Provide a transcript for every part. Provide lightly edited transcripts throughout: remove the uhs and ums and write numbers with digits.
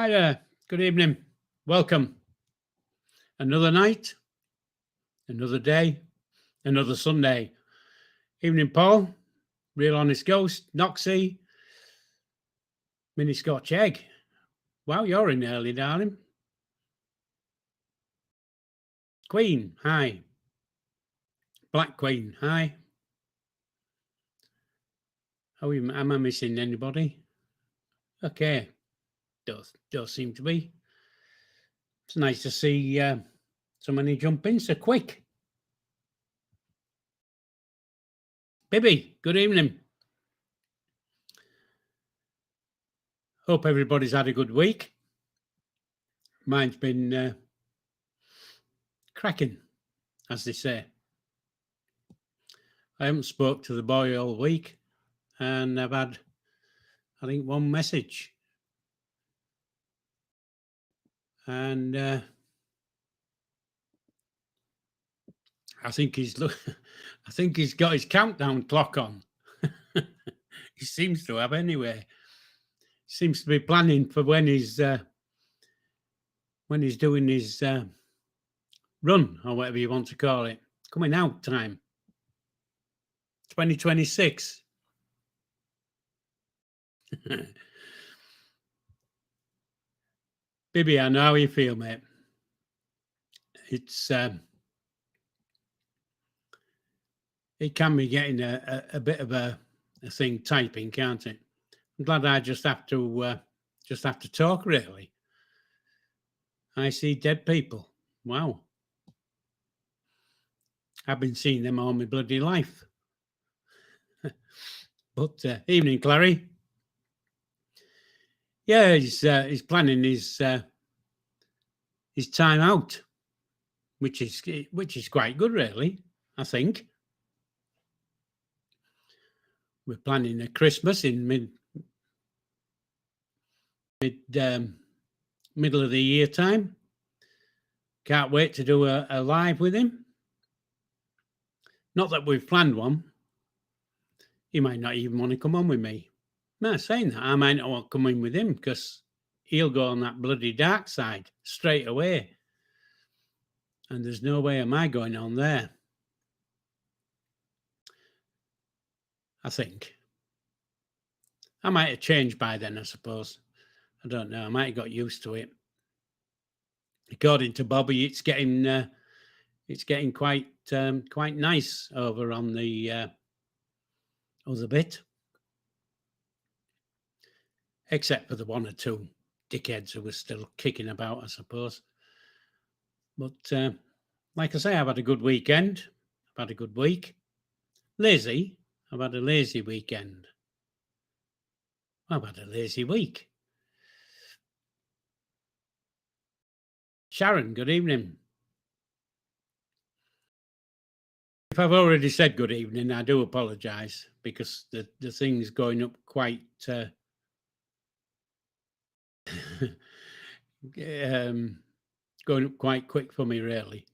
Hi there. Good evening. Welcome. Another night, another day, another Sunday. Evening, Paul. Real Honest Ghost. Noxie. Mini Scotch Egg. Wow, you're in early, darling. Queen. Hi. Black Queen. Hi. Am I missing anybody? Okay. Don't seem to be. It's nice to see so many jump in so quick. Bibby, good evening. Hope everybody's had a good week. Mine's been cracking, as they say. I haven't spoke to the boy all week, and I've had, I think, one message. And I think he's got his countdown clock on. He seems to have anyway. Seems to be planning for when he's doing his run, or whatever you want to call it. Coming out time. 2026. Bibby, I know how you feel, mate. It's it can be getting a bit of a thing typing, can't it? I'm glad I just have to talk, really. I see dead people. Wow. I've been seeing them all my bloody life. But evening, Clary. Yeah, he's planning his time out, which is quite good, really. I think we're planning a Christmas in middle of the year time. Can't wait to do a live with him. Not that we've planned one. He might not even want to come on with me. No, saying that, I might not want to come in with him because he'll go on that bloody dark side straight away. And there's no way am I going on there. I think. I might have changed by then, I suppose. I don't know. I might have got used to it. According to Bobby, it's getting quite nice over on the other bit. Except for the one or two dickheads who were still kicking about, I suppose. But like I say, I've had a good weekend. I've had a good week. Lazy. I've had a lazy weekend. I've had a lazy week. Sharon, good evening. If I've already said good evening, I do apologise because the thing's going up quite going up quite quick for me, really.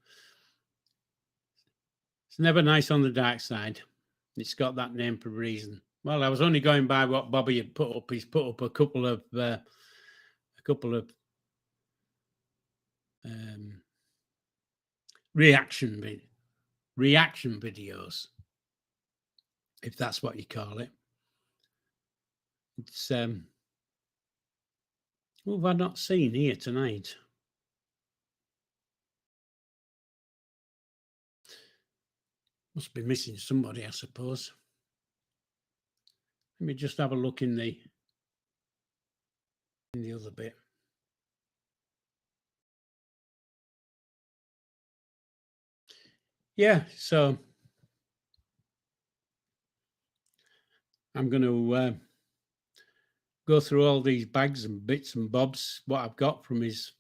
It's never nice on the dark side. It's got that name for a reason. Well, I was only going by what Bobby had put up. He's put up a couple of reaction videos, if that's what you call it. It's what have I not seen here tonight? Must be missing somebody, I suppose. Let me just have a look in the other bit. Yeah, so I'm going to go through all these bags and bits and bobs, what I've got from his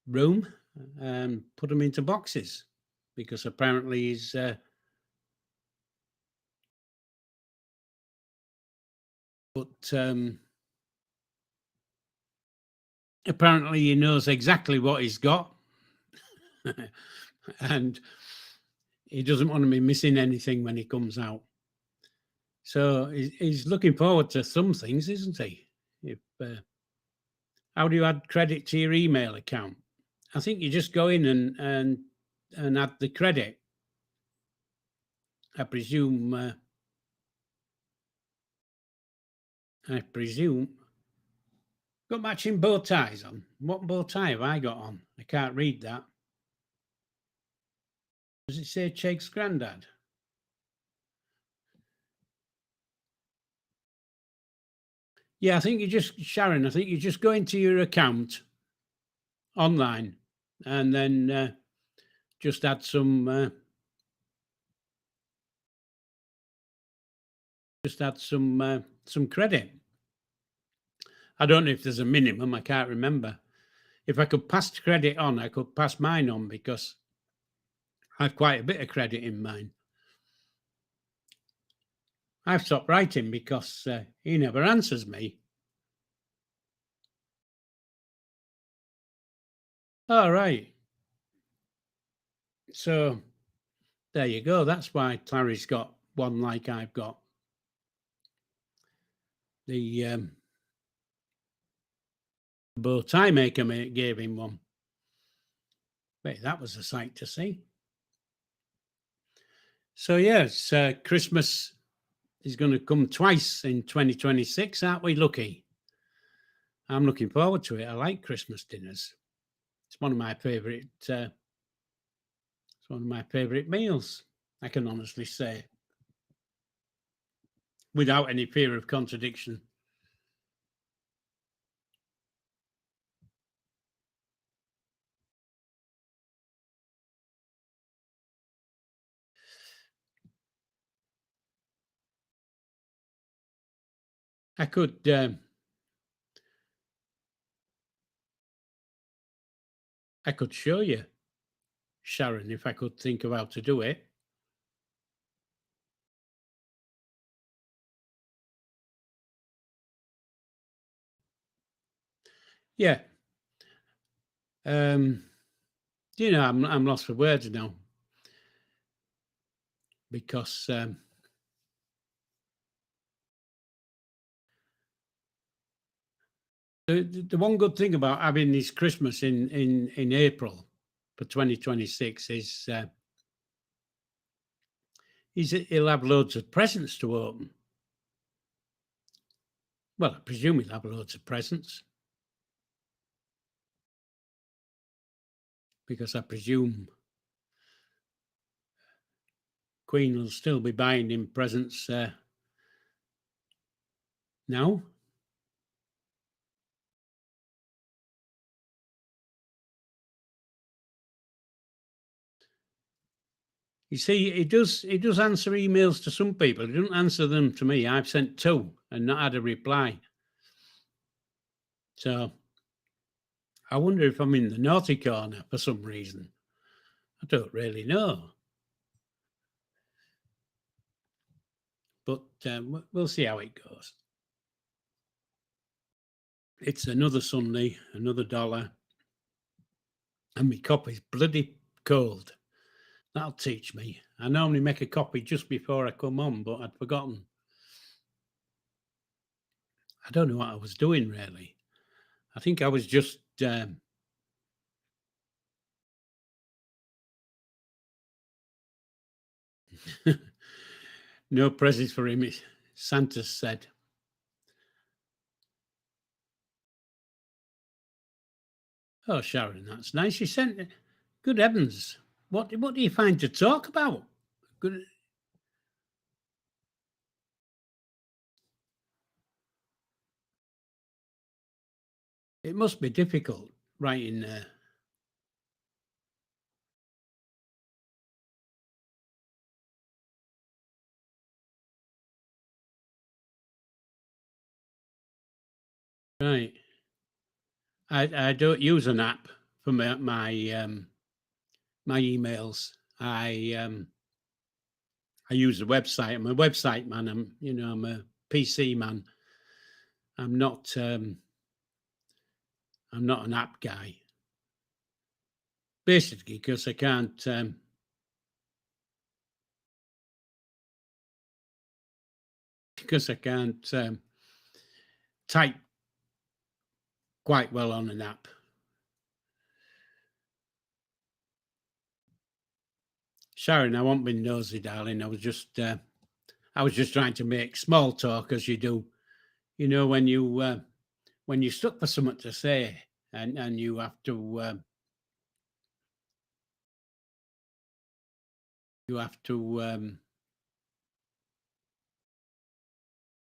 room, and put them into boxes, because apparently he's apparently he knows exactly what he's got. And he doesn't want to be missing anything when he comes out. So he's looking forward to some things, isn't he? How do you add credit to your email account? I think you just go in and add the credit. I presume. Got matching bow ties on. What bow tie have I got on? I can't read that. Does it say Cheggs Grandad? Yeah, I think you just, Sharon, I think you just go into your account online and then just add some credit. I don't know if there's a minimum. I can't remember. If I could pass credit on, I could pass mine on because I have quite a bit of credit in mine. I've stopped writing because he never answers me. All right. So there you go. That's why Clary's got one like I've got. The bow tie maker gave him one. Wait, that was a sight to see. So yes, Christmas is going to come twice in 2026. Aren't we lucky? I'm looking forward to it. I like Christmas dinners. It's one of my favorite. It's one of my favorite meals. I can honestly say, without any fear of contradiction. I could. I could show you, Sharon, if I could think of how to do it. Yeah. You know, I'm lost for words now because the one good thing about having this Christmas in April for 2026 is he'll have loads of presents to open. Well, I presume he'll have loads of presents because I presume Queen will still be buying him presents now. You see, he does answer emails to some people. He doesn't answer them to me. I've sent 2 and not had a reply. So I wonder if I'm in the naughty corner for some reason. I don't really know. But we'll see how it goes. It's another Sunday, another dollar, and my coffee's bloody cold. That'll teach me. I normally make a copy just before I come on, but I'd forgotten. I don't know what I was doing really. I think I was just no presents for him, Santa said. Oh, Sharon, that's nice. You sent it. Good heavens. What do you find to talk about? Good. It must be difficult writing there. Right. I don't use an app for my emails. I use the website. I'm a website man. I'm a PC man. I'm not an app guy. Basically, because I can't type quite well on a nap. Sharon, I won't be nosy, darling. I was just trying to make small talk as you do. You know, when you're stuck for something to say and you have to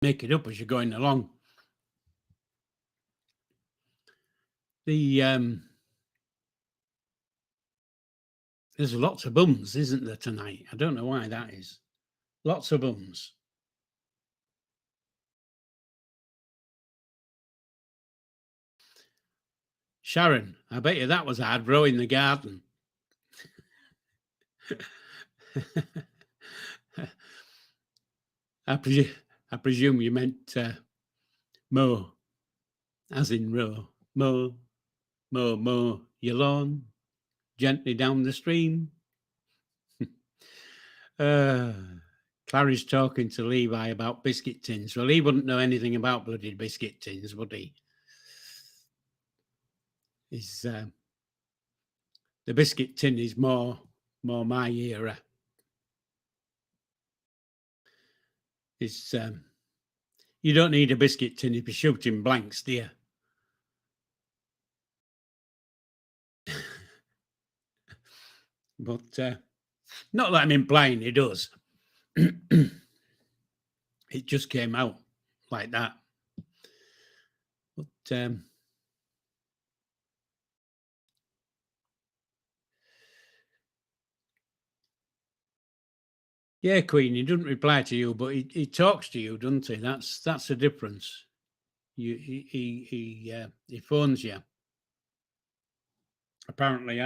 make it up as you're going along. There's lots of bums, isn't there, tonight? I don't know why that is. Lots of bums. Sharon, I bet you that was hard rowing the garden. I presume you meant mow, as in row. Mow, mow your lawn gently down the stream. Clary's talking to Levi about biscuit tins. Well, he wouldn't know anything about bloody biscuit tins, would he? The biscuit tin is more my era. It's you don't need a biscuit tin if you're shooting blanks, do you? But not that I'm implying he does. It just came out like that. But yeah, Queen, he doesn't reply to you, but he talks to you, doesn't he? That's the difference. He phones you. Apparently,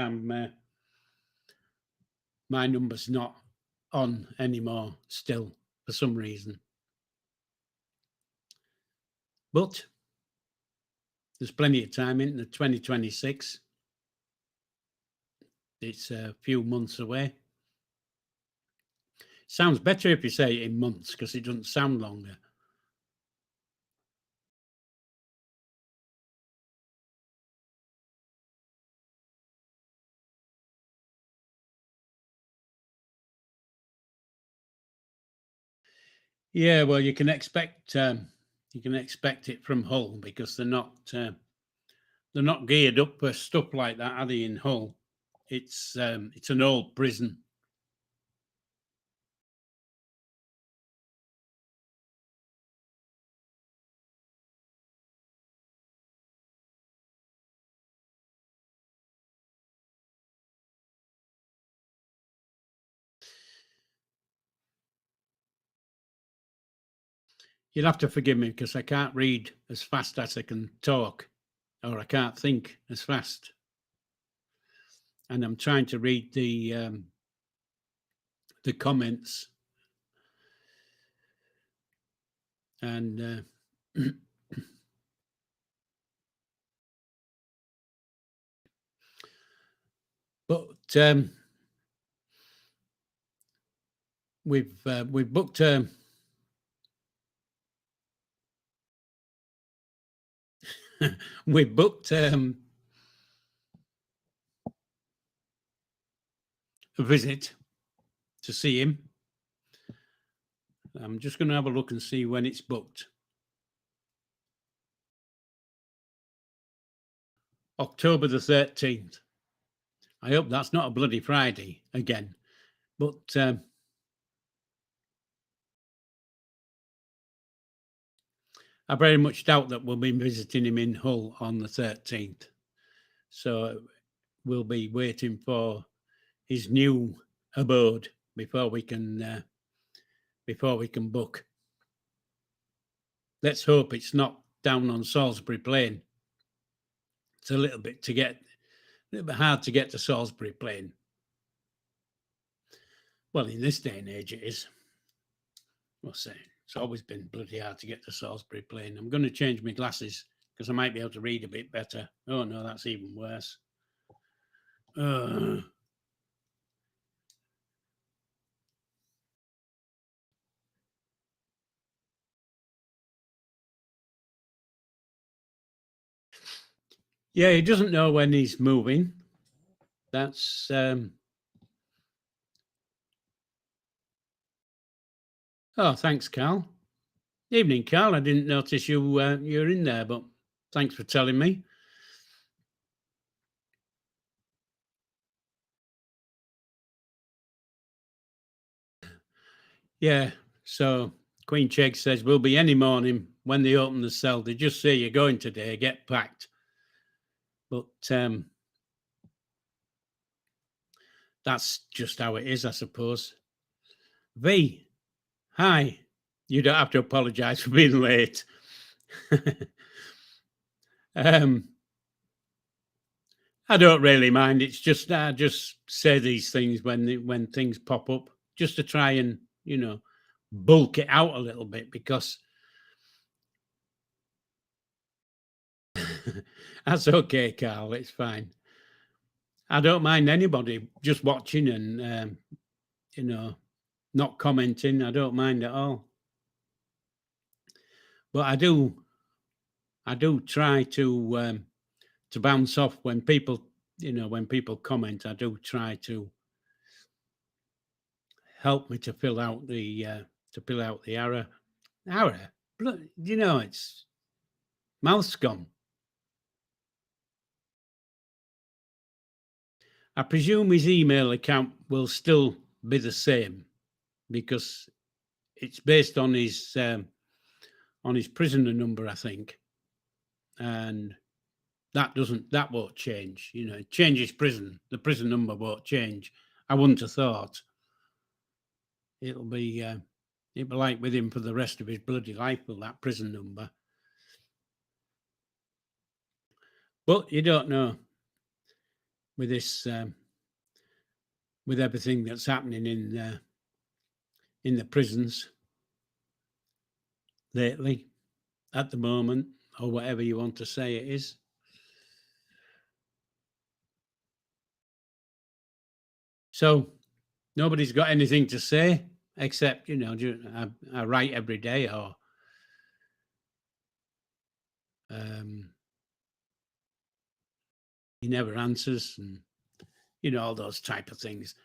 my number's not on anymore still for some reason. But there's plenty of time in the 2026. It's a few months away. Sounds better if you say it in months because it doesn't sound longer. Yeah, well, you can expect it from Hull because they're not geared up for stuff like that, are they? In Hull, it's an old prison. You'll have to forgive me because I can't read as fast as I can talk, or I can't think as fast. And I'm trying to read the comments, and but we've booked we booked a visit to see him. I'm just going to have a look and see when it's booked. October the 13th. I hope that's not a bloody Friday again. But I very much doubt that we'll be visiting him in Hull on the 13th. So we'll be waiting for his new abode before we can book. Let's hope it's not down on Salisbury Plain. It's a little bit hard to get to Salisbury Plain. Well, in this day and age, it is. I'll say it's always been bloody hard to get to Salisbury Plain. I'm going to change my glasses because I might be able to read a bit better. Oh no, that's even worse. Yeah, he doesn't know when he's moving. That's oh, thanks, Carl. Evening, Carl. I didn't notice you're in there, but thanks for telling me. Yeah. So Queen Cheggs says we'll be any morning when they open the cell. They just say you're going today. Get packed. But that's just how it is, I suppose. V, hi. You don't have to apologise for being late. um, I don't really mind. It's just I just say these things when things pop up, just to try and bulk it out a little bit because that's okay, Carl. It's fine. I don't mind anybody just watching and you know not commenting. I don't mind at all. But I do try to bounce off when people when people comment. I do try to help me to fill out the error. Error, it's mouth scum. I presume his email account will still be the same because it's based on his prisoner number, I think, and that won't change. It changes prison. The prison number won't change. I wouldn't have thought it'll be it'll be like with him for the rest of his bloody life with that prison number. But you don't know with this with everything that's happening in the prisons lately, at the moment, or whatever you want to say it is. So nobody's got anything to say except I write every day or um, he never answers and all those type of things.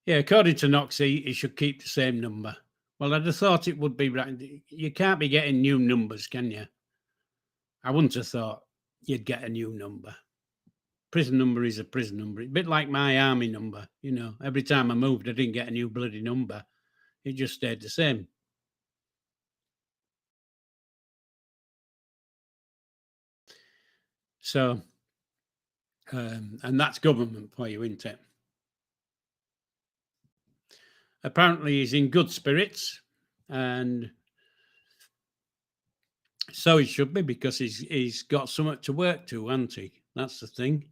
Yeah, according to Noxie, he should keep the same number. Well, I'd have thought it would be right. You can't be getting new numbers, can you? I wouldn't have thought you'd get a new number. Prison number is a prison number. It's a bit like my army number. Every time I moved, I didn't get a new bloody number. It just stayed the same. So, and that's government for you, isn't it? Apparently, he's in good spirits, and so he should be because he's got something to work to, hasn't he? That's the thing.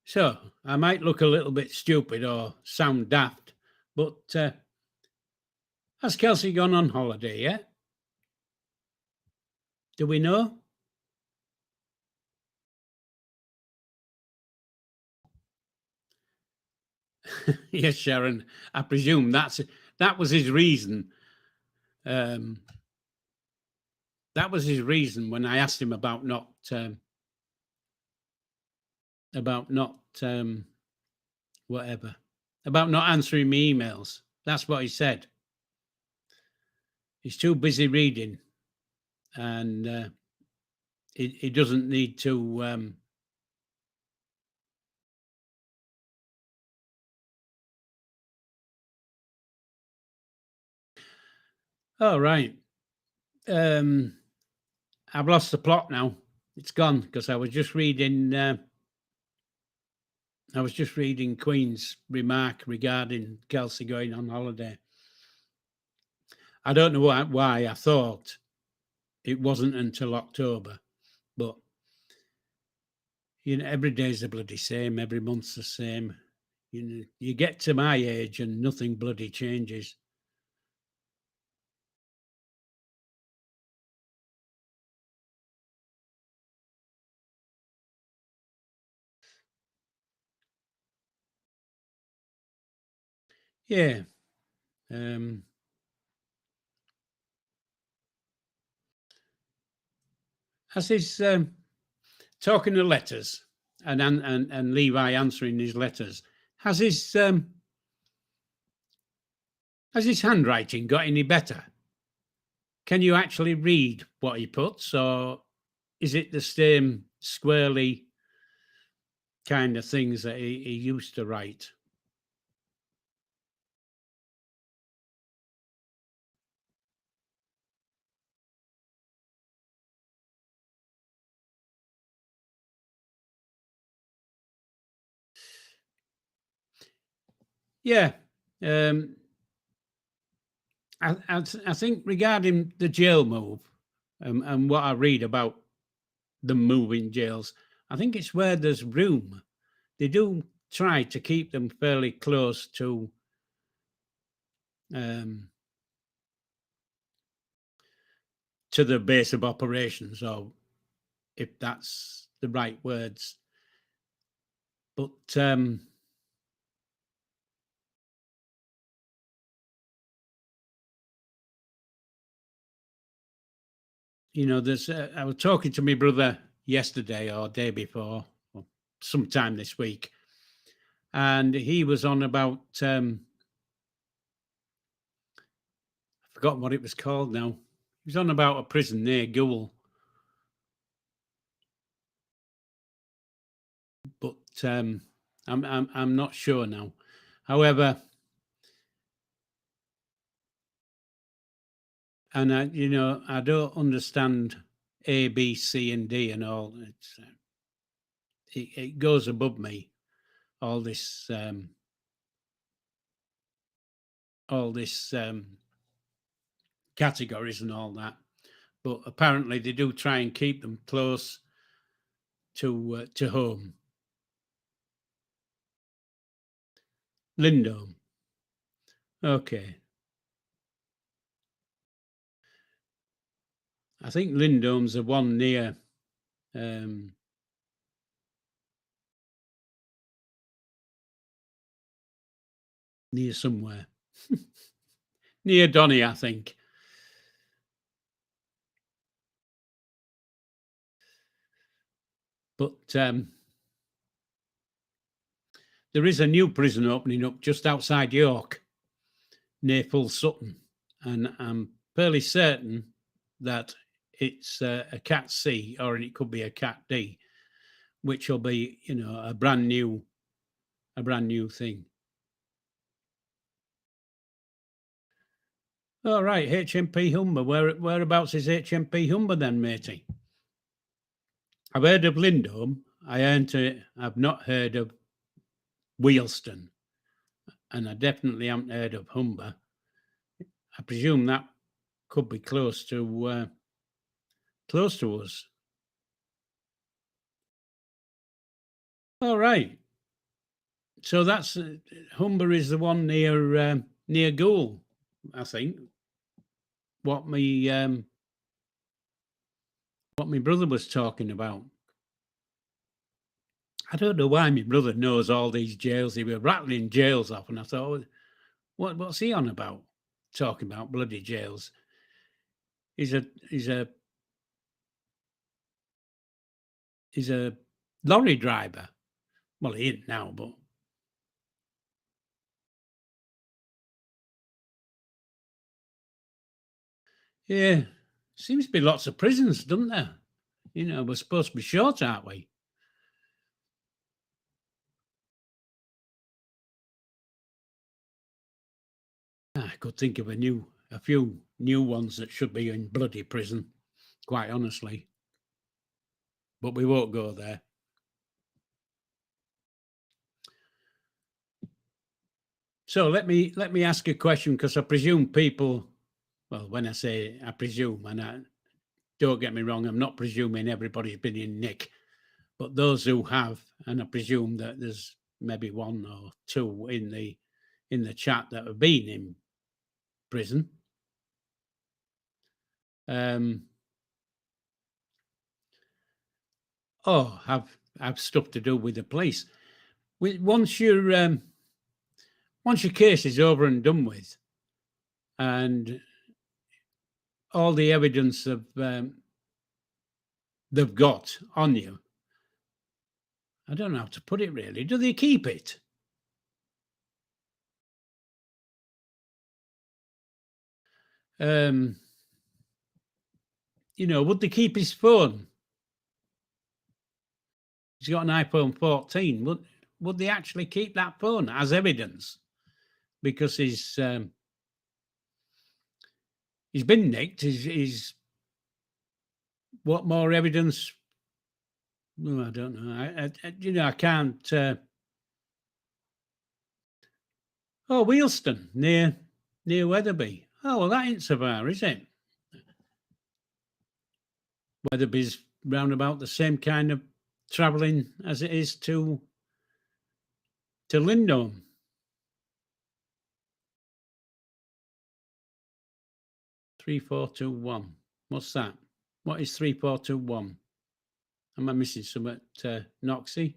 So I might look a little bit stupid or sound daft, but has Kelsey gone on holiday yet? Do we know? Yes, Sharon. I presume that was his reason. Um, that was his reason when I asked him about not whatever about not answering me emails. That's what he said. He's too busy reading, and he doesn't need to. Oh right. Um, I've lost the plot now. It's gone because I was just reading. I was just reading Queen's remark regarding Kelsey going on holiday. I don't know why I thought it wasn't until October, but every day's the bloody same. Every month's the same. You get to my age and nothing bloody changes. Yeah. Um, as he's talking of letters and Levi answering his letters, has his handwriting got any better? Can you actually read what he puts, or is it the same squarely kind of things that he used to write? Yeah. Um, I think regarding the jail move and what I read about them moving jails, I think it's where there's room. They do try to keep them fairly close um, to the base of operations, or if that's the right words. But there's. I was talking to my brother yesterday or day before, or sometime this week, and he was on about. I forgot what it was called now. He was on about a prison near Goole, but I'm not sure now. However, and I don't understand A, B, C, and D and all. It goes above me. All this, categories and all that. But apparently, they do try and keep them close to home. Lindome. Okay. I think Lindome's the one um, near somewhere. Near Donny, I think. But there is a new prison opening up just outside York, near Full Sutton. And I'm fairly certain that it's a Cat C, or it could be a Cat D, which will be, a brand new thing. All right, HMP Humber. Whereabouts is HMP Humber then, matey? I've heard of Lindome. I've not heard of Wheelston, and I definitely haven't heard of Humber. I presume that could be close to us. All right. So that's Humber is the one near Goole, I think. What me what my brother was talking about. I don't know why my brother knows all these jails. He was rattling jails off, and I thought, what's he on about? Talking about bloody jails. He's a he's a lorry driver. Well, he isn't now, but yeah, seems to be lots of prisons, doesn't there? We're supposed to be short, aren't we? I could think of a few new ones that should be in bloody prison, quite honestly. But we won't go there. So let me ask a question, because I presume people. Well, when I say I presume, and don't get me wrong, I'm not presuming everybody's been in Nick, but those who have, and I presume that there's maybe one or two in the chat that have been in prison. Have stuff to do with the police. Once you're once your case is over and done with, and all the evidence of they've got on you, I don't know how to put it really. Do they keep it? Um, would they keep his phone? He's got an iPhone 14. Would they actually keep that phone as evidence? Because he's been nicked. He's what more evidence? Well, I don't know. I can't. Wheelston near Wetherby. Oh well, that ain't so far, is it? Wetherby's round about the same kind of travelling as it is to Lindholm. 3421. What's that? What is 3421? Am I missing some at Noxie?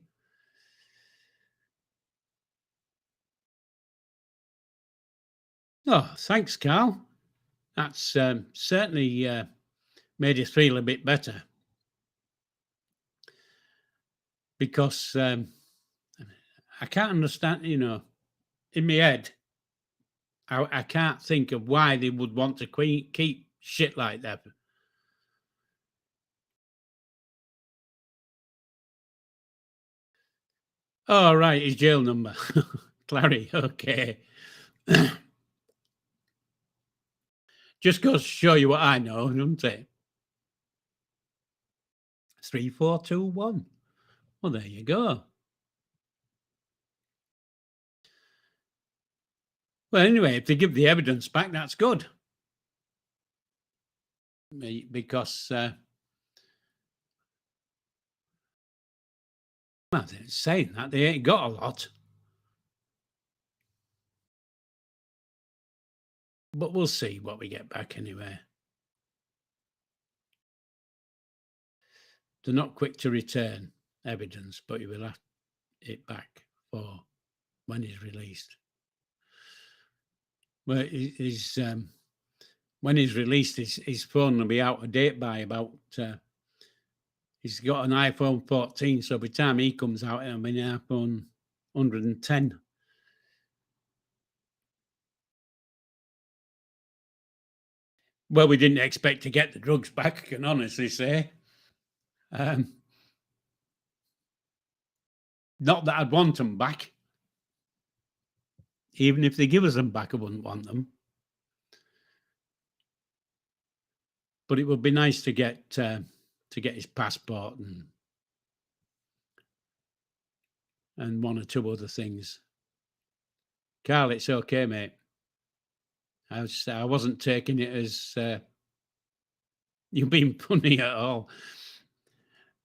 Oh, thanks, Carl. That's certainly made us feel a bit better, because I can't understand, in my head, I can't think of why they would want to keep shit like that. Oh, right, his jail number. Clary, okay. Just goes to show you what I know, doesn't it? 3421. Well, there you go. Well, anyway, if they give the evidence back, that's good. Because, well, they're saying that they ain't got a lot. But we'll see what we get back anyway. They're not quick to return evidence, but you will have it back for when he's released. Well, when he's released, his phone will be out of date by about. He's got an iPhone 14, so by the time he comes out, it'll be an iPhone 110. Well, we didn't expect to get the drugs back, I can honestly say. Not that I'd want them back. Even if they give us them back, I wouldn't want them. But it would be nice to get his passport and one or two other things. Carl, it's okay, mate. I wasn't taking it as you being funny at all.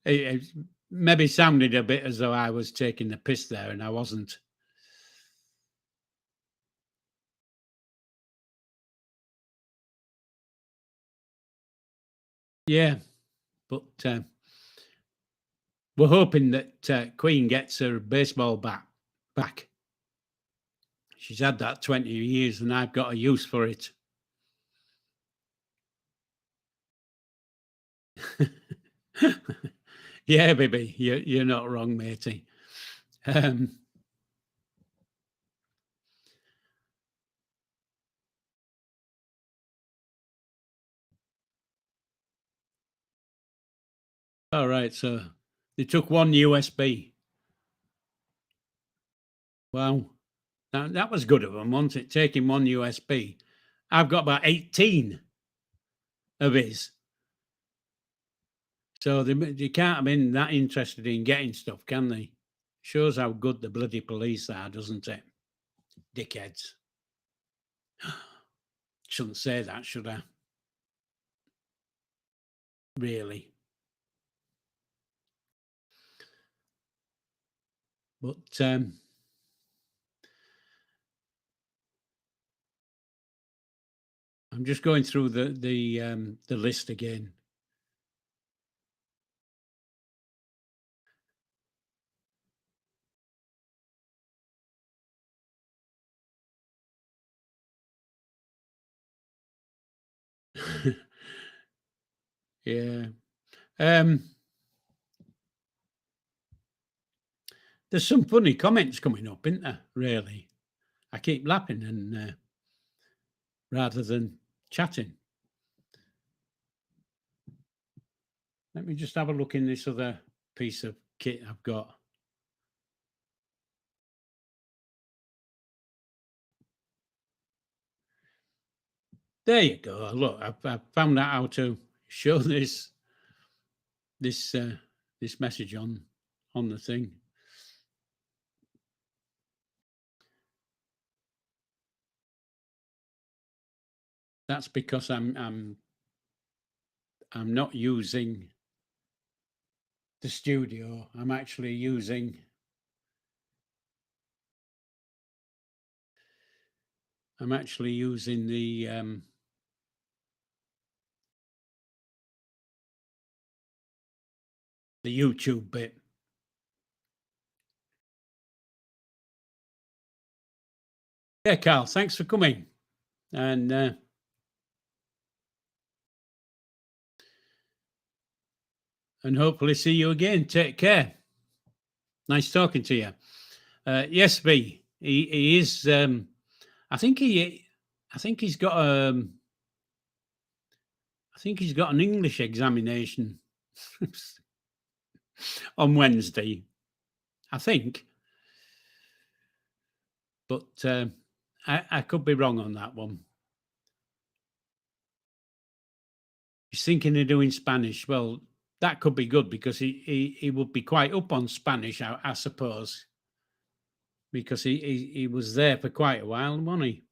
It maybe sounded a bit as though I was taking the piss there, and I wasn't. Yeah, but we're hoping that Queen gets her baseball bat back. She's had that 20 years, and I've got a use for it. Yeah, baby, you're not wrong, matey. All right, so they took one USB. Wow, that was good of them, wasn't it? Taking one USB. I've got about 18 of his. So they can't have been that interested in getting stuff, can they? Shows how good the bloody police are, doesn't it? Dickheads. Shouldn't say that, should I? Really? But I'm just going through the list again. Yeah. There's some funny comments coming up, isn't there? Really, I keep laughing and rather than chatting. Let me just have a look in this other piece of kit I've got. There you go. Look, I've found out how to show this this message on the thing. That's because I'm not using the studio. I'm actually using the YouTube bit. Yeah, Carl, thanks for coming. And hopefully see you again. Take care. Nice talking to you. Yes, B. He is. I think he. I think he's got I think he's got an English examination on Wednesday. I think, but I could be wrong on that one. He's thinking of doing Spanish. Well, that could be good because he would be quite up on Spanish, I suppose, because he was there for quite a while, wasn't he?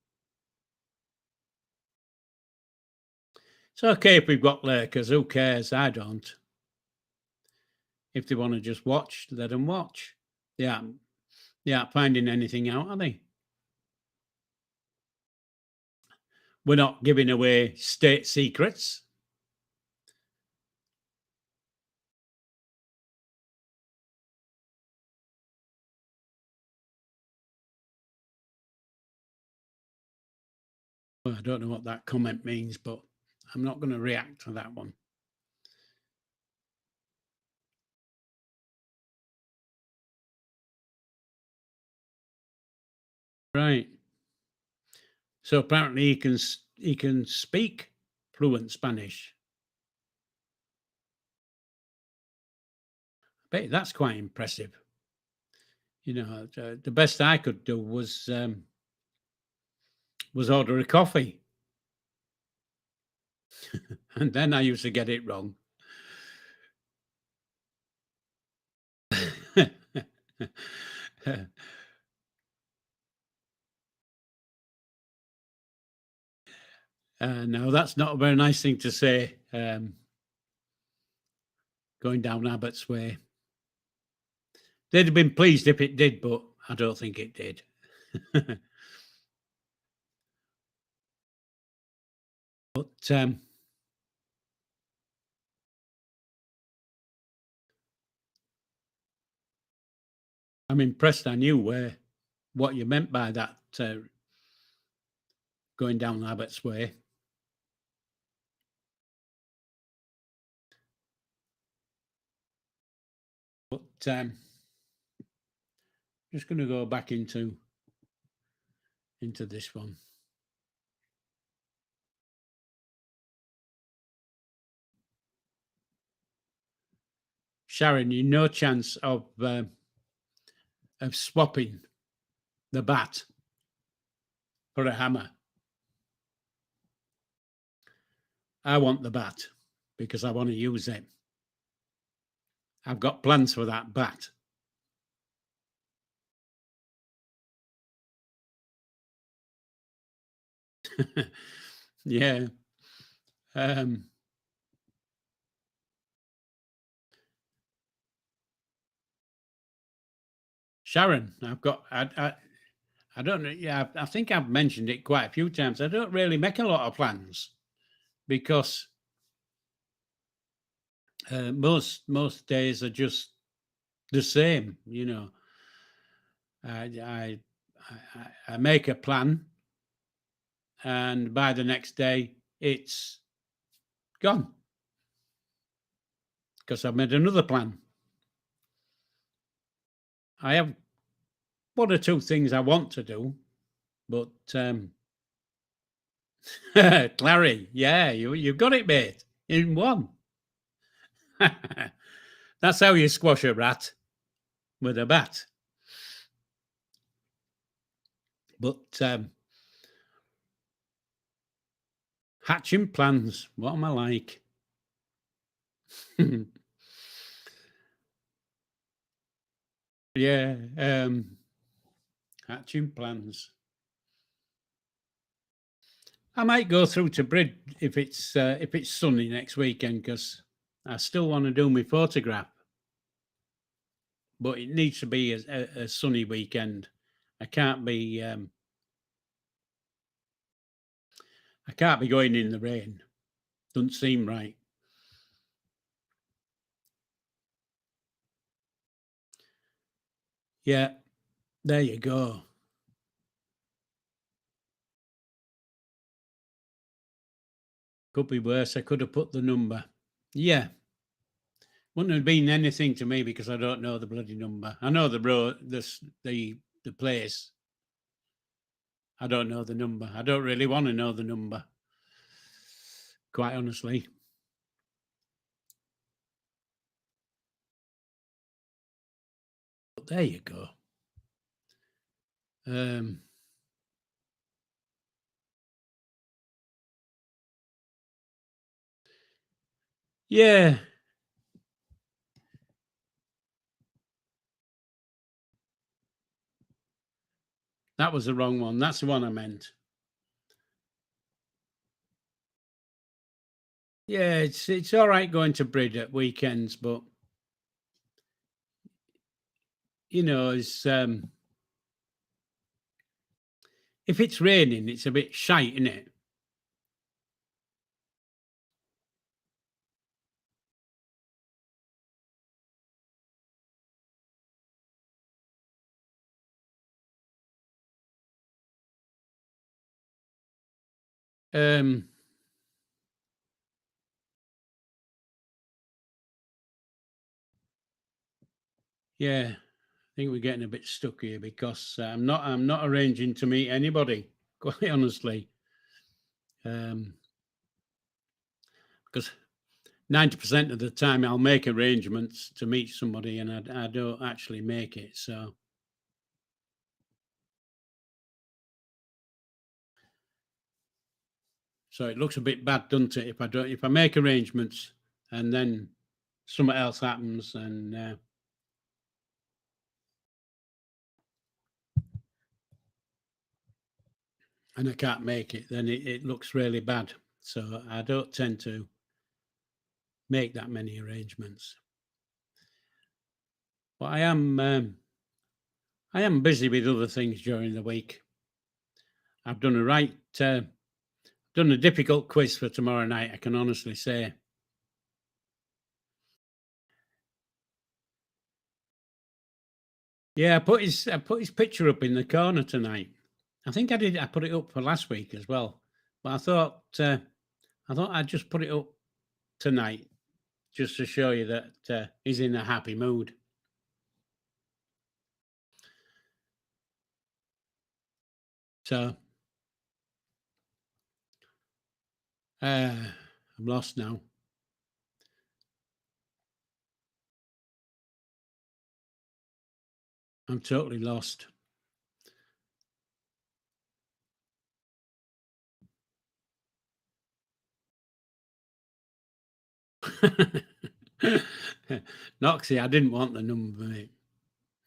It's okay if we've got lurkers. Who cares? I don't. If they want to just watch, let them watch. Yeah, yeah, finding anything out, are they? We're not giving away state secrets. Well, I don't know what that comment means, but I'm not going to react to that one. Right. So apparently he can speak fluent Spanish. I bet that's quite impressive. You know, the best I could do was order a coffee, and then I used to get it wrong. No, that's not a very nice thing to say. Going down Abbott's way. They'd have been pleased if it did, but I don't think it did. But I'm impressed I knew what you meant by that going down Abbott's way. But just going to go back into this one. Sharon, you no chance of swapping the bat for a hammer. I want the bat because I want to use it. I've got plans for that bat. Yeah. Sharon, I don't know. Yeah, I think I've mentioned it quite a few times. I don't really make a lot of plans because most days are just the same. You know, I I make a plan, and by the next day, it's gone. because I've made another plan. I have one or two things I want to do, but Clary, yeah, you got it, mate, in one. That's how you squash a rat, with a bat. But hatching plans, what am I like? Yeah, hatching plans. I might go through to Brid if it's sunny next weekend, because I still want to do my photograph, but it needs to be a sunny weekend. I can't be going in the rain. Doesn't seem right. Yeah, there you go. Could be worse. I could have put the number. Yeah. Wouldn't have been anything to me because I don't know the bloody number. I know the road, the place. I don't know the number. I don't really want to know the number, quite honestly. But there you go. Yeah. That was the wrong one. That's the one I meant. Yeah, it's all right going to Brid at weekends, but it's if it's raining, it's a bit shite, isn't it? Um, yeah, I think we're getting a bit stuck here because I'm not arranging to meet anybody, quite honestly. Because 90% of the time I'll make arrangements to meet somebody and I don't actually make it. So it looks a bit bad, doesn't it? If I make arrangements and then something else happens and I can't make it, then it looks really bad. So I don't tend to make that many arrangements. But I am busy with other things during the week. I've done done a difficult quiz for tomorrow night, I can honestly say. Yeah, I put his picture up in the corner tonight. I think I did. I put it up for last week as well, but I thought I'd just put it up tonight just to show you that he's in a happy mood. So I'm lost now. I'm totally lost. Noxie, I didn't want the number, mate.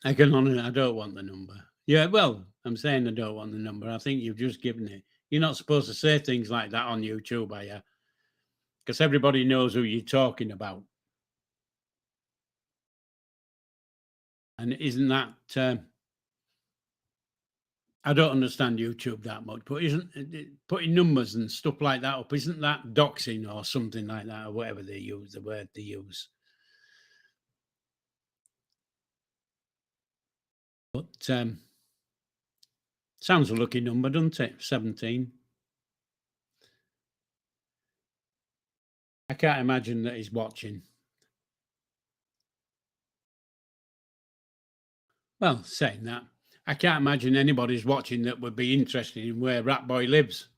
I don't want the number. Yeah, well, I'm saying I don't want the number. I think you've just given it. You're not supposed to say things like that on YouTube, are you? Because everybody knows who you're talking about. And isn't that I don't understand YouTube that much, but isn't putting numbers and stuff like that up, isn't that doxing or something like that, or whatever they use, the word they use? But sounds a lucky number, doesn't it? 17. I can't imagine that he's watching. Well, saying that, I can't imagine anybody's watching that would be interested in where Rat Boy lives.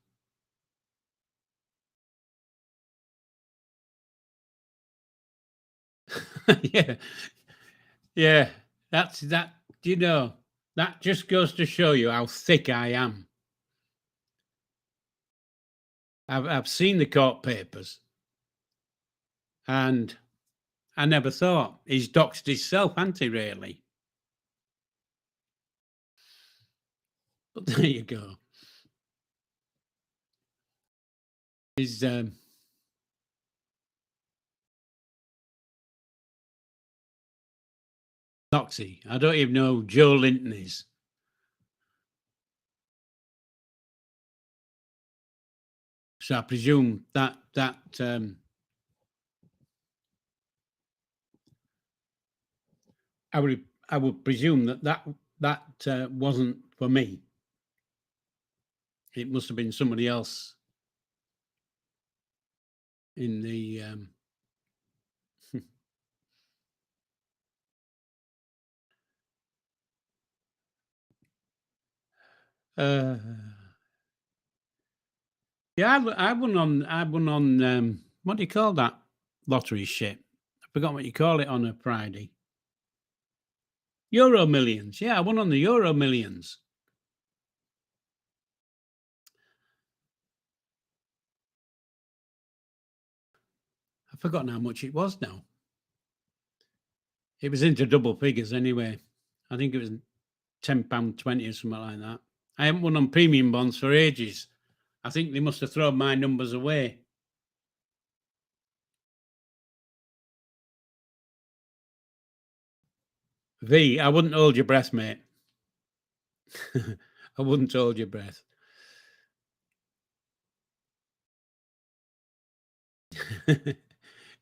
Yeah, yeah. That's that. You know, that just goes to show you how thick I am. I've seen the court papers, and I never thought he's doxed himself, hasn't he? Really? But there you go. He's Doxy. I don't even know who Joe Linton is. So I presume that I would presume that wasn't for me. It must have been somebody else in the. uh, yeah, I won on. I won on. What do you call that lottery shit? I forgot what you call it on a Friday. Euro Millions. Yeah, I won on the Euro Millions. I've forgotten how much it was now. It was into double figures anyway. I think it was £10.20 or something like that. I haven't won on premium bonds for ages. I think they must have thrown my numbers away. V, I wouldn't hold your breath, mate. I wouldn't hold your breath.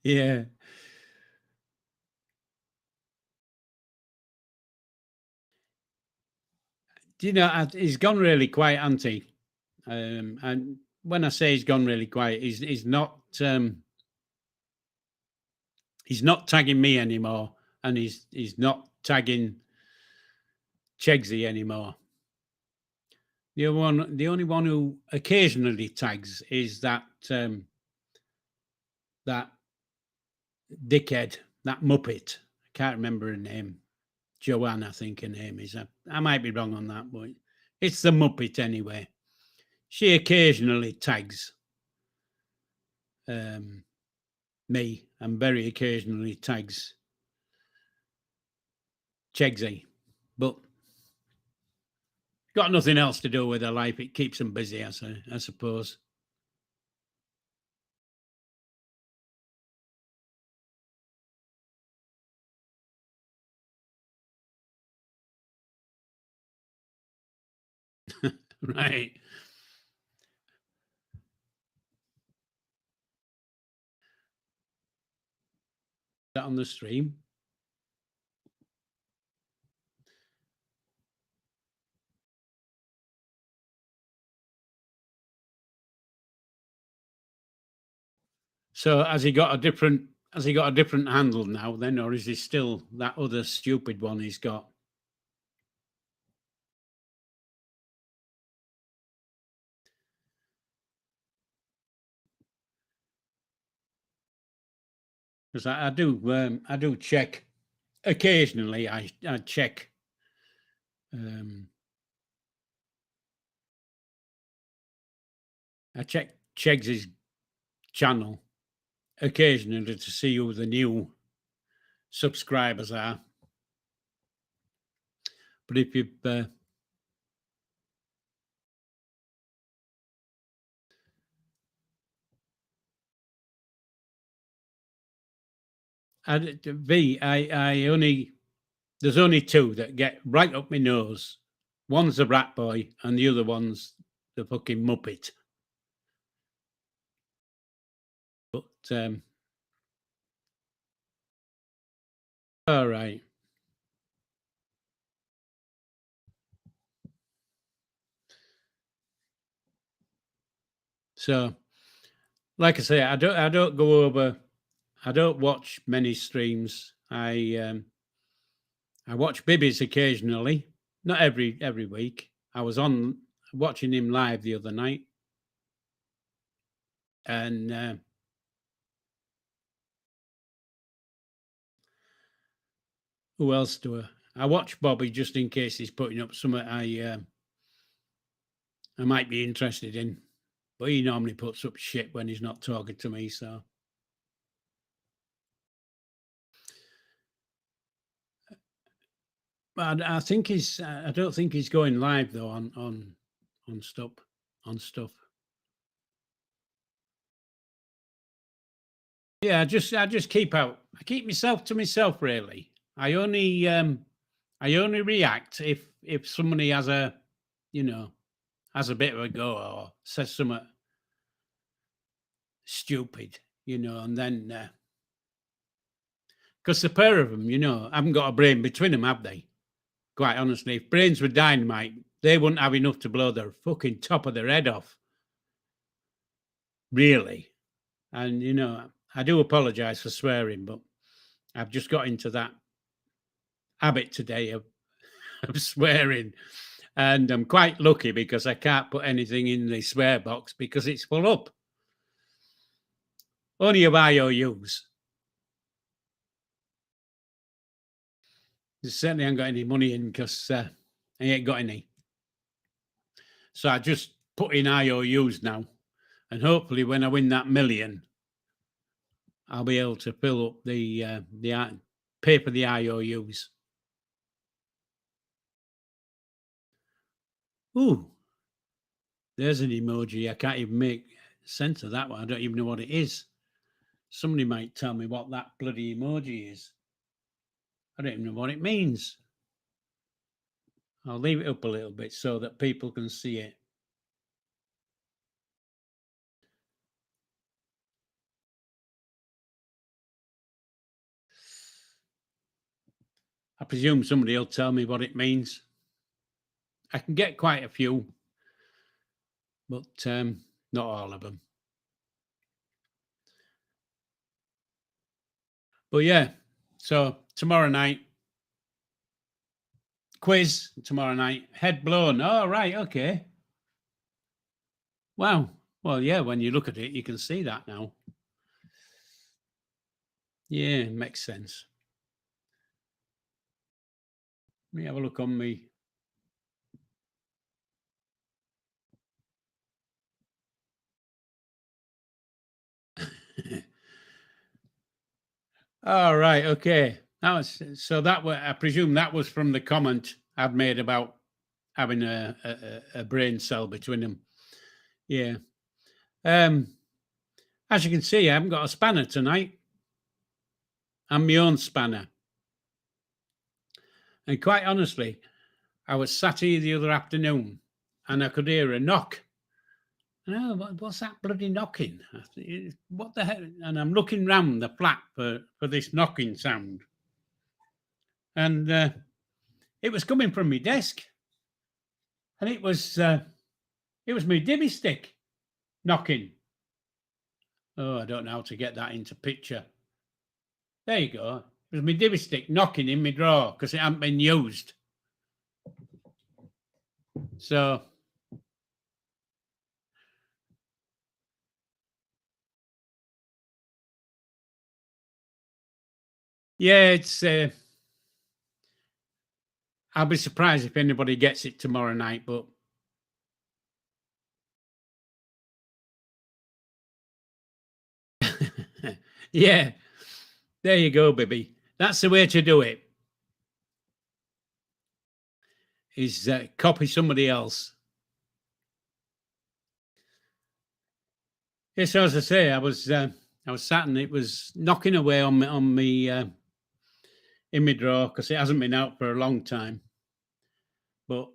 Yeah. Do you know, he's gone really quiet, hasn't he? And when I say he's gone really quiet, he's not tagging me anymore, and he's not tagging Cheggsy anymore. The only one who occasionally tags is that that dickhead, that muppet. I can't remember her name. Joanne, I think her name is. I might be wrong on that, but it's the muppet anyway. She occasionally tags me, and very occasionally tags Cheggsy, but got nothing else to do with her life. It keeps them busy, I suppose. Right. That on the stream. So has he got a different handle now then, or is he still that other stupid one he's got? Because I do check occasionally. I check I check Cheggs' channel occasionally to see who the new subscribers are. But if you I only there's only two that get right up my nose. One's the Rat Boy, and the other one's the fucking Muppet. But all right. So, like I say, I don't go over. I don't watch many streams. I I watch Bibby's occasionally, not every week. I was on watching him live the other night, and who else do I watch Bobby just in case he's putting up something I might be interested in, but he normally puts up shit when he's not talking to me. So but I think he's. I don't think he's going live though on stuff. Yeah, I just keep out. I keep myself to myself. Really, I only react if somebody has a, has a bit of a go or says something stupid, and then because the pair of them, haven't got a brain between them, have they? Quite honestly, if brains were dynamite, they wouldn't have enough to blow their fucking top of their head off. Really. And, I do apologize for swearing, but I've just got into that habit today of swearing. And I'm quite lucky because I can't put anything in the swear box because it's full up. Only of IOUs. Certainly haven't got any money in because I ain't got any. So I just put in IOUs now. And hopefully when I win that million, I'll be able to fill up the pay for the IOUs. Ooh, there's an emoji. I can't even make sense of that one. I don't even know what it is. Somebody might tell me what that bloody emoji is. I don't even know what it means. I'll leave it up a little bit so that people can see it. I presume somebody will tell me what it means. I can get quite a few, but not all of them. But yeah, so tomorrow night, quiz tomorrow night, head blown. Oh, right, okay. Wow. Well, yeah, when you look at it, you can see that now. Yeah, makes sense. Let me have a look on me. All right, okay. That was so that was, I presume that was from the comment I've made about having a brain cell between them. Yeah. As you can see, I haven't got a spanner tonight. I'm my own spanner. And quite honestly, I was sat here the other afternoon and I could hear a knock. Oh, what's that bloody knocking? What the hell? And I'm looking round the flat for this knocking sound. And it was coming from my desk. And it was my divvy stick knocking. Oh, I don't know how to get that into picture. There you go. It was my divvy stick knocking in my drawer because it hadn't been used. So yeah, it's I'll be surprised if anybody gets it tomorrow night, but yeah, there you go, baby. That's the way to do it. Is copy somebody else. Yeah, so as I say, I was sat and it was knocking away on me in my drawer because it hasn't been out for a long time. But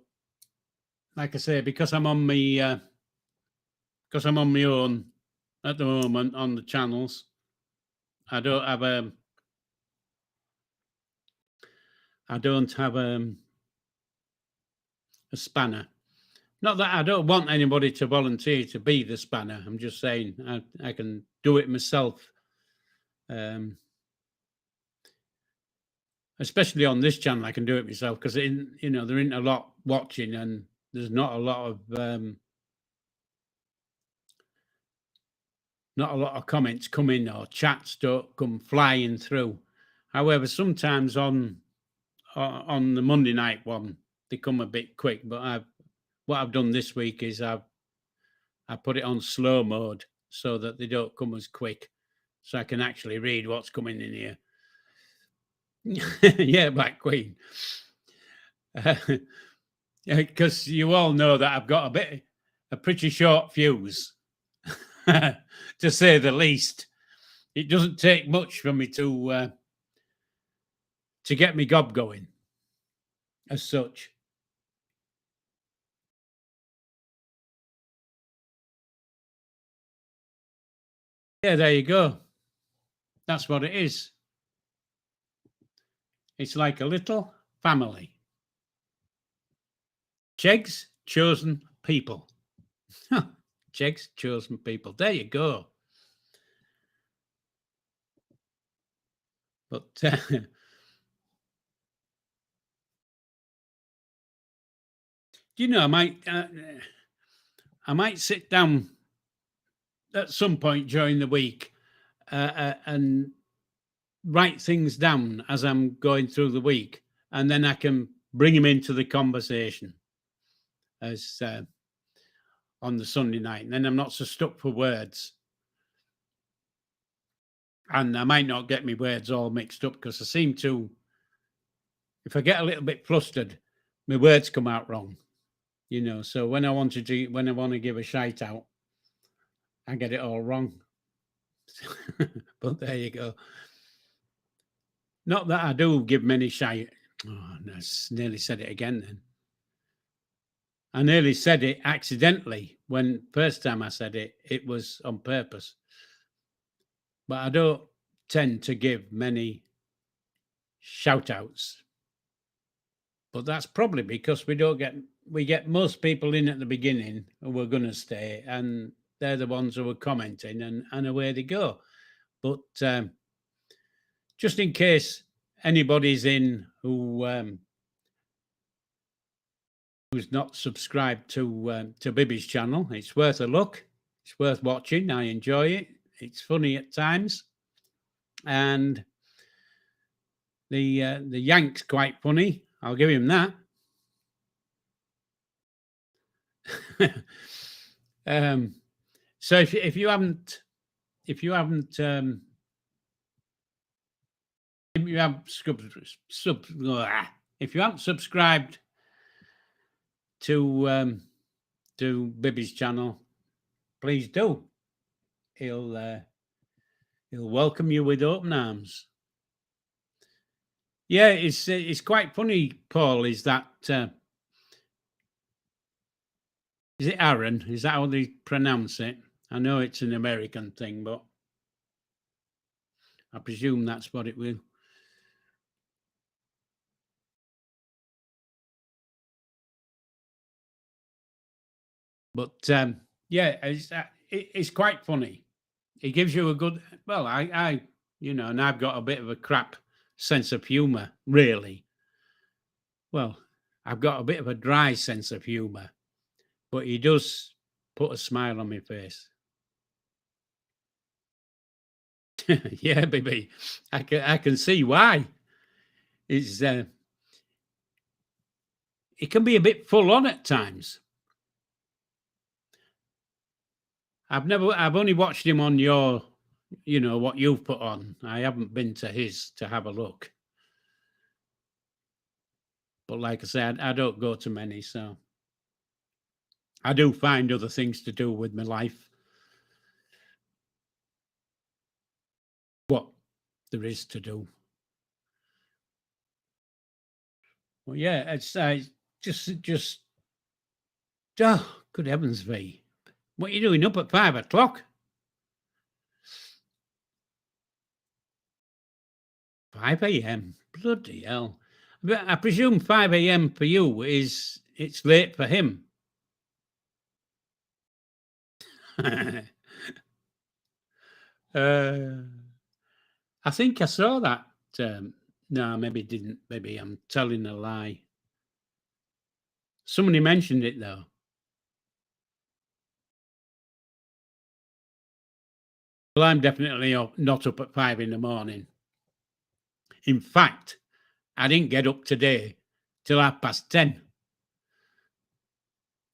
like I say, because I'm on my own at the moment on the channels, I don't have a spanner. Not that I don't want anybody to volunteer to be the spanner. I'm just saying I can do it myself. especially on this channel, I can do it myself because there isn't a lot watching and there's not a lot of comments coming or chats don't come flying through. However, sometimes on the Monday night one, they come a bit quick. But what I've done this week is I put it on slow mode so that they don't come as quick, so I can actually read what's coming in here. Yeah, Black Queen. Because you all know that I've got a pretty short fuse, to say the least. It doesn't take much for me to get me gob going, as such. Yeah, there you go. That's what it is. It's like a little family. Cheggs, chosen people. Cheggs, chosen people. There you go. But you know, I might sit down at some point during the week and write things down as I'm going through the week, and then I can bring them into the conversation as on the Sunday night, and then I'm not so stuck for words. And I might not get my words all mixed up because I seem to, if I get a little bit flustered, my words come out wrong. So when I want to give a shout out, I get it all wrong. But there you go. Not that I do give many shout. Oh, I nearly said it again then. I nearly said it accidentally when first time I said it, it was on purpose. But I don't tend to give many shout outs. But that's probably because we get most people in at the beginning who are going to stay, and they're the ones who are commenting, and away they go. But just in case anybody's in who's not subscribed to Bibby's channel, it's worth a look. It's worth watching. I enjoy it. It's funny at times, and the Yank's quite funny. I'll give him that. So if you haven't if you haven't subscribed to Bibby's channel, please do. He'll welcome you with open arms. Yeah, it's quite funny, Paul. Is that is it Aaron? Is that how they pronounce it? I know it's an American thing, but I presume that's what it will. But yeah, it's quite funny. It gives you a good. Well, I and I've got a bit of a crap sense of humor, really. Well, I've got a bit of a dry sense of humor, but he does put a smile on my face. Yeah, baby, I can see why. It's it can be a bit full on at times. I've only watched him on your, what you've put on. I haven't been to his to have a look. But like I said, I don't go to many, so I do find other things to do with my life. What there is to do. Well, yeah, it's just. Oh, good heavens, V! What are you doing up at 5 o'clock? 5 a.m. Bloody hell! But I presume 5 a.m. for you it's late for him. I think I saw that No, maybe it didn't. Maybe I'm telling a lie. Somebody mentioned it though. Well, I'm definitely not up at 5 in the morning. In fact, I didn't get up today till 10:30.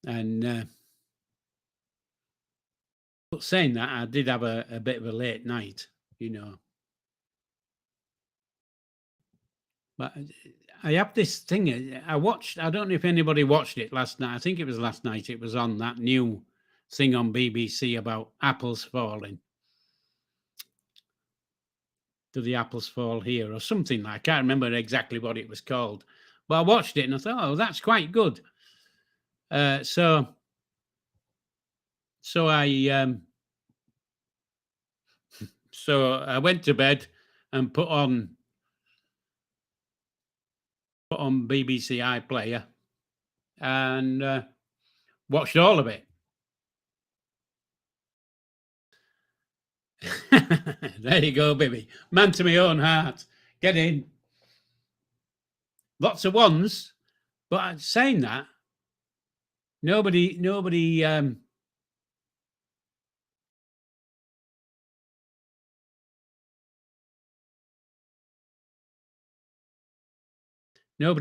And but saying that, I did have a bit of a late night, you know. But I have this thing. I watched. I don't know if anybody watched it last night. I think it was last night. It was on that new thing on BBC about apples falling. Do the apples fall here or something like? I can't remember exactly what it was called. But I watched it and I thought, oh, that's quite good. So I went to bed and put on BBC iPlayer and watched all of it. There you go, baby. Man to my own heart. Get in. Lots of ones, but saying that, nobody nobody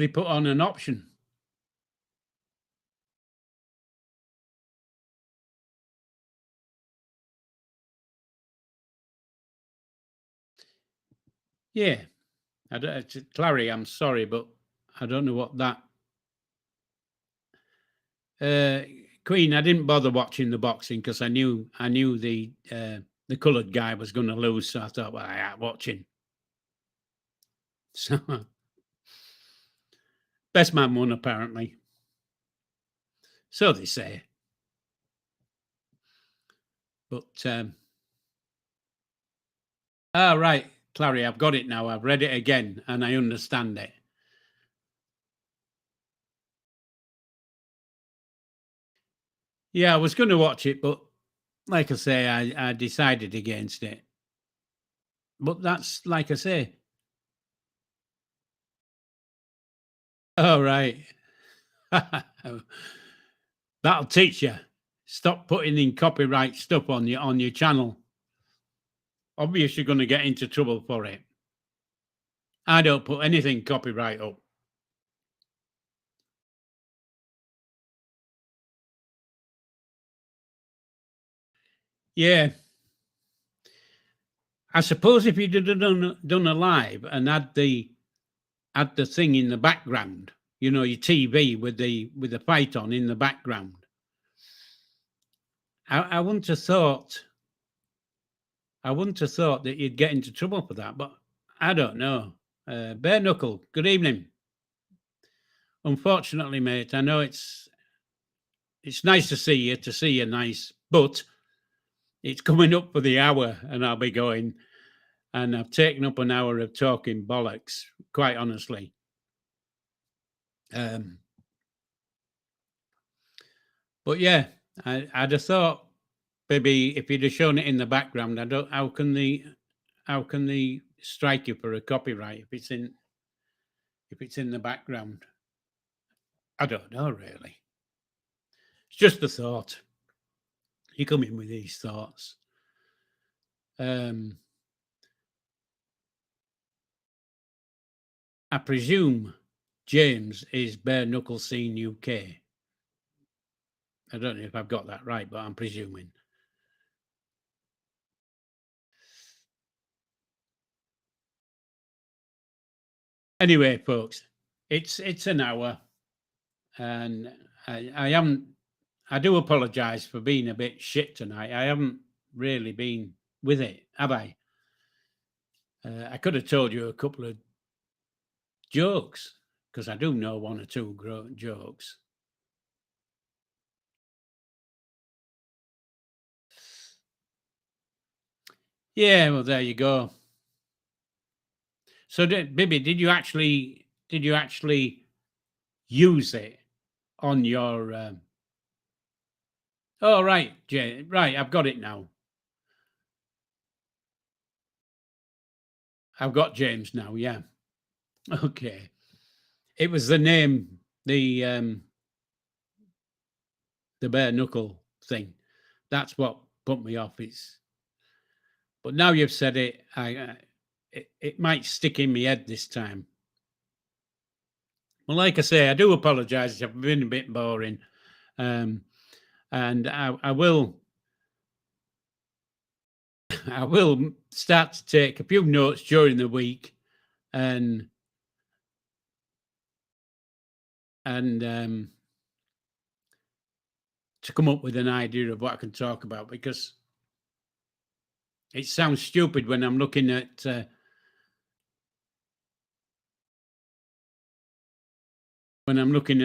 put on an option. Yeah, I don't, Clary, I'm sorry, but I don't know what that. Queen, I didn't bother watching the boxing because I knew the coloured guy was going to lose, so I thought, well, I ain't watching. So best man won apparently. So they say. But right, Clary, I've got it now. I've read it again and I understand it. Yeah, I was going to watch it, but like I say, I decided against it. But that's like I say. Oh, right. That'll teach you. Stop putting in copyright stuff on your channel. Obviously, you're going to get into trouble for it. I don't put anything copyright up. Yeah. I suppose if you'd have done a live and had the thing in the background, you know, your TV with the fight on in the background, I wouldn't have thought. I wouldn't have thought that you'd get into trouble for that, but I don't know. Bare Knuckle, good evening. Unfortunately, mate, I know it's nice to see you nice, but it's coming up for the hour and I'll be going. And I've taken up an hour of talking bollocks, quite honestly. But yeah, I'd have thought maybe if you'd have shown it in the background, I don't. How can they strike you for a copyright if it's in the background? I don't know really. It's just a thought. You come in with these thoughts. I presume James is Bare Knuckle Scene UK. I don't know if I've got that right, but I'm presuming. Anyway, folks, it's an hour, and I do apologise for being a bit shit tonight. I haven't really been with it, have I? I could have told you a couple of jokes because I do know one or two jokes. Yeah, well, there you go. So, Bibby, did you actually use it on your? Oh, right, Jay. Right, I've got it now. I've got James now. Yeah. Okay. It was the name, the bare knuckle thing. That's what put me off. But now you've said it, it might stick in my head this time. Well, like I say, I do apologise if I've been a bit boring, um, and I will I will start to take a few notes during the week, and to come up with an idea of what I can talk about, because it sounds stupid when I'm looking at the looking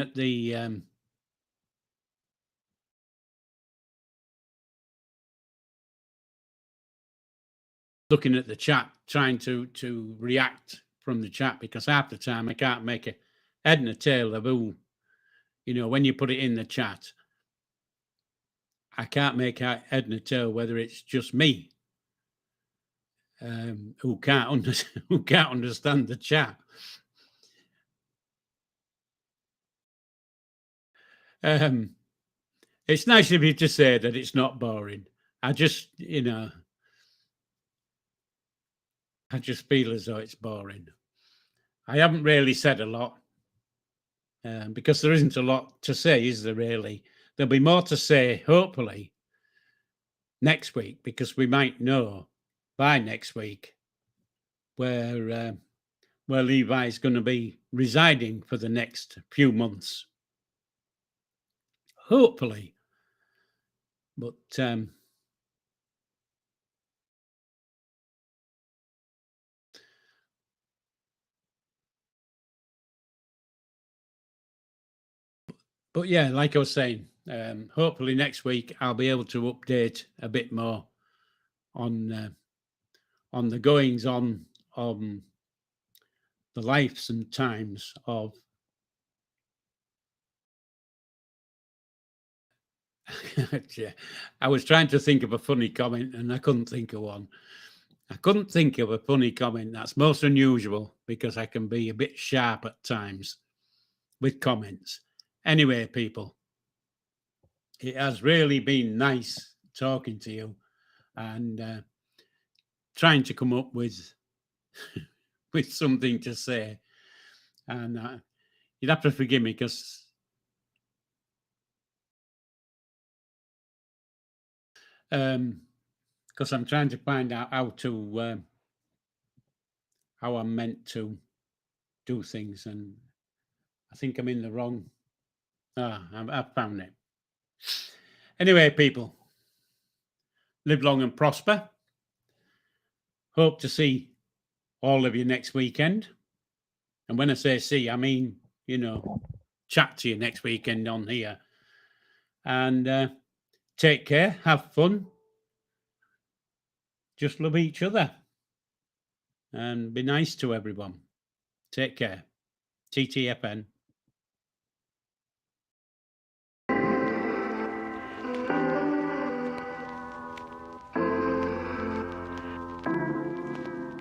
at the chat, trying to react from the chat, because half the time I can't make a head and a tail of who, when you put it in the chat, I can't make a head and a tail whether it's just me who can't who can't understand the chat. It's nice of you to say that it's not boring. I just, I just feel as though it's boring. I haven't really said a lot because there isn't a lot to say, is there really? There'll be more to say, hopefully, next week, because we might know by next week where Levi is going to be residing for the next few months. Hopefully. But yeah, like I was saying, hopefully next week I'll be able to update a bit more on the goings on the lives and times of I was trying to think of a funny comment and I couldn't think of one. I couldn't think of a funny comment. That's most unusual because I can be a bit sharp at times with comments. Anyway, people, it has really been nice talking to you and trying to come up with with something to say. And you'd have to forgive me because I'm trying to find out how I'm meant to do things, and I think I'm in the wrong. I've found it. Anyway, people, live long and prosper. Hope to see all of you next weekend. And when I say see, I mean, chat to you next weekend on here. And take care, have fun, just love each other, and be nice to everyone. Take care. TTFN.